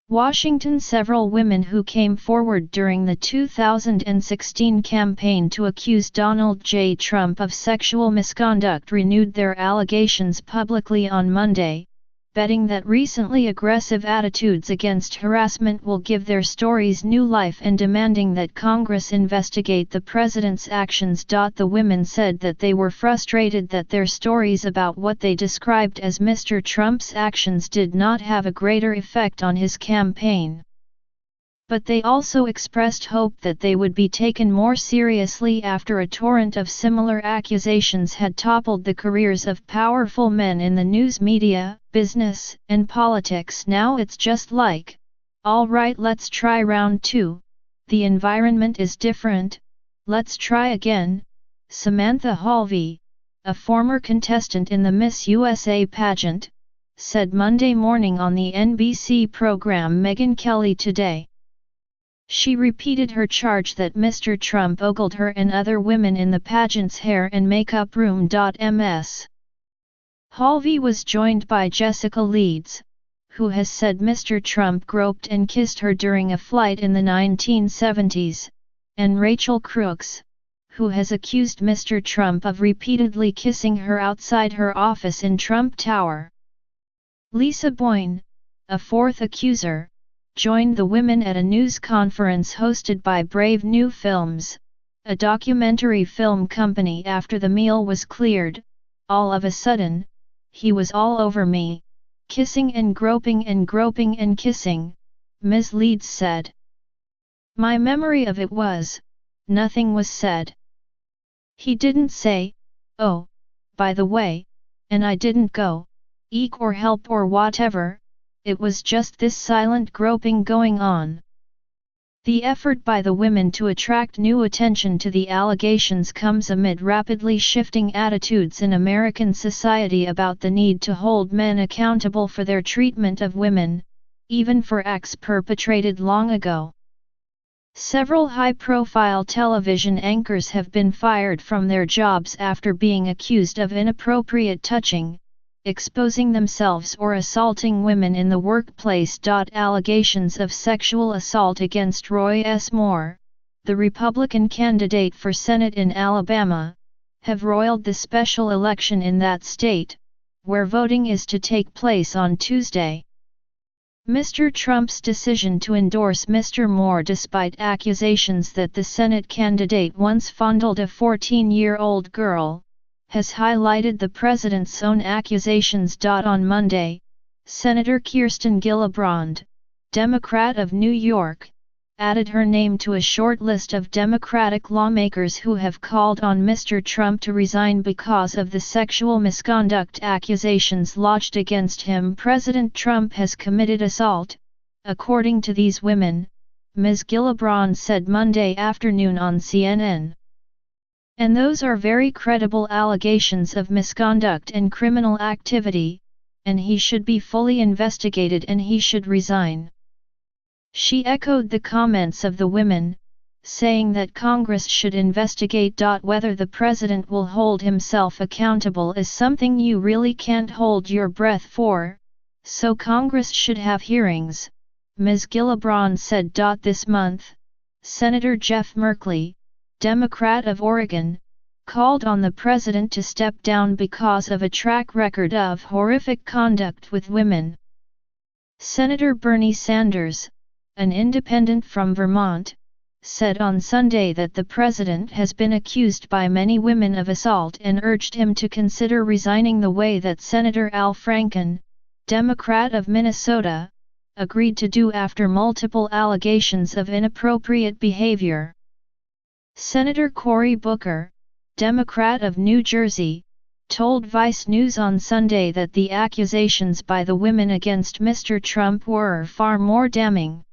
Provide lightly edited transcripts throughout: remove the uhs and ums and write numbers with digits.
Washington. Several women who came forward during the 2016 campaign to accuse Donald J. Trump of sexual misconduct renewed their allegations publicly on Monday, betting that recently aggressive attitudes against harassment will give their stories new life and demanding that Congress investigate the president's actions. The women said that they were frustrated that their stories about what they described as Mr. Trump's actions did not have a greater effect on his campaign. But they also expressed hope that they would be taken more seriously after a torrent of similar accusations had toppled the careers of powerful men in the news media, business, and politics. Now it's just like, all right, let's try round 2, the environment is different, let's try again. Samantha Halvey, a former contestant in the Miss USA pageant, said Monday morning on the NBC program Megyn Kelly Today. She repeated her charge that Mr. Trump ogled her and other women in the pageant's hair and makeup room. Ms. Halvey was joined by Jessica Leeds, who has said Mr. Trump groped and kissed her during a flight in the 1970s, and Rachel Crooks, who has accused Mr. Trump of repeatedly kissing her outside her office in Trump Tower. Lisa Boyne, a fourth accuser, joined the women at a news conference hosted by Brave New Films, a documentary film company. After the meal was cleared, all of a sudden, he was all over me, kissing and groping and kissing, Ms. Leeds said. My memory of it was, nothing was said. He didn't say, oh, by the way, and I didn't go, eek or help or whatever. It was just this silent groping going on. The effort by the women to attract new attention to the allegations comes amid rapidly shifting attitudes in American society about the need to hold men accountable for their treatment of women, even for acts perpetrated long ago. Several high-profile television anchors have been fired from their jobs after being accused of inappropriate touching, exposing themselves or assaulting women in the workplace. Allegations of sexual assault against Roy S. Moore, the Republican candidate for Senate in Alabama, have roiled the special election in that state, where voting is to take place on Tuesday. Mr. Trump's decision to endorse Mr. Moore despite accusations that the Senate candidate once fondled a 14-year-old girl, has highlighted the president's own accusations. On Monday, Senator Kirsten Gillibrand, Democrat of New York, added her name to a short list of Democratic lawmakers who have called on Mr. Trump to resign because of the sexual misconduct accusations lodged against him. President Trump has committed assault, according to these women, Ms. Gillibrand said Monday afternoon on CNN. And those are very credible allegations of misconduct and criminal activity, and he should be fully investigated and he should resign. She echoed the comments of the women, saying that Congress should investigate. Whether the president will hold himself accountable is something you really can't hold your breath for, so Congress should have hearings, Ms. Gillibrand said. This month, Senator Jeff Merkley, Democrat of Oregon, called on the president to step down because of a track record of horrific conduct with women. Senator Bernie Sanders, an independent from Vermont, said on Sunday that the president has been accused by many women of assault and urged him to consider resigning the way that Senator Al Franken, Democrat of Minnesota, agreed to do after multiple allegations of inappropriate behavior. Senator Cory Booker, Democrat of New Jersey, told Vice News on Sunday that the accusations by the women against Mr. Trump were far more damning.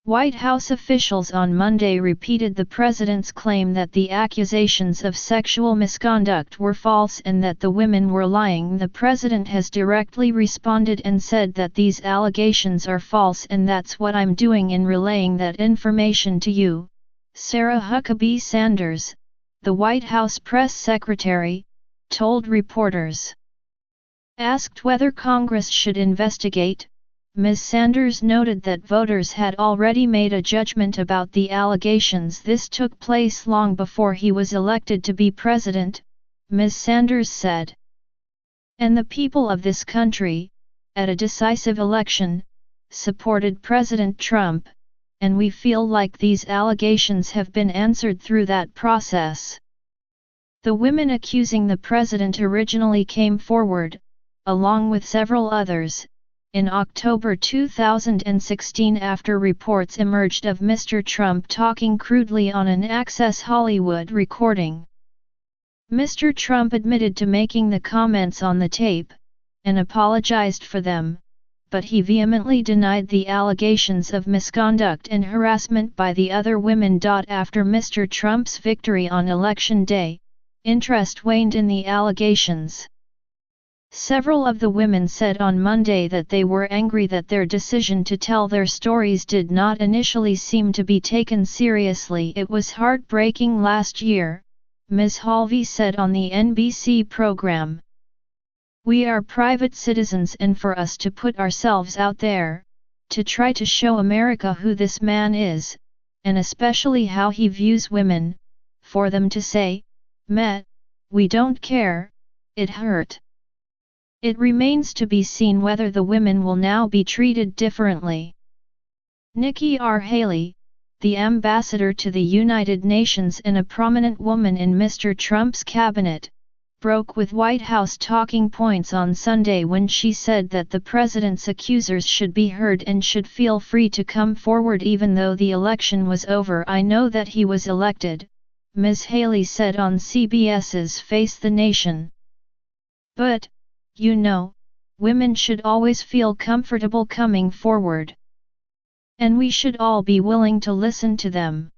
White House officials on Monday repeated the president's claim that the accusations of sexual misconduct were false and that the women were lying. The president has directly responded and said that these allegations are false, and that's what I'm doing in relaying that information to you, Sarah Huckabee Sanders, the White House press secretary, told reporters. Asked whether Congress should investigate, Ms. Sanders noted that voters had already made a judgment about the allegations. This took place long before he was elected to be president, Ms. Sanders said. And the people of this country, at a decisive election, supported President Trump, and we feel like these allegations have been answered through that process. The women accusing the president originally came forward, along with several others, in October 2016 after reports emerged of Mr. Trump talking crudely on an Access Hollywood recording. Mr. Trump admitted to making the comments on the tape, and apologized for them, but he vehemently denied the allegations of misconduct and harassment by the other women. After Mr. Trump's victory on Election Day, interest waned in the allegations. Several of the women said on Monday that they were angry that their decision to tell their stories did not initially seem to be taken seriously. It was heartbreaking last year, Ms. Halvey said on the NBC program. We are private citizens, and for us to put ourselves out there, to try to show America who this man is, and especially how he views women, for them to say, "Meh, we don't care," it hurt. It remains to be seen whether the women will now be treated differently. Nikki R. Haley, the ambassador to the United Nations and a prominent woman in Mr. Trump's cabinet, broke with White House talking points on Sunday when she said that the president's accusers should be heard and should feel free to come forward even though the election was over. "I know that he was elected," Ms. Haley said on CBS's Face the Nation. "But, you know, women should always feel comfortable coming forward. And we should all be willing to listen to them."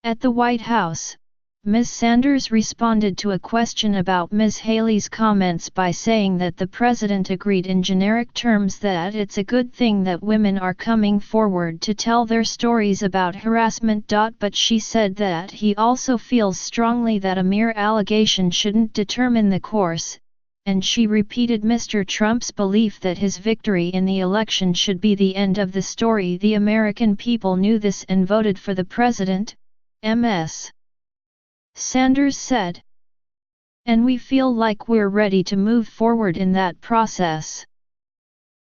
At the White House, Ms. Sanders responded to a question about Ms. Haley's comments by saying that the president agreed in generic terms that it's a good thing that women are coming forward to tell their stories about harassment. But she said that he also feels strongly that a mere allegation shouldn't determine the course, and she repeated Mr. Trump's belief that his victory in the election should be the end of the story. "The American people knew this and voted for the president," Ms. Sanders said. "And we feel like we're ready to move forward in that process.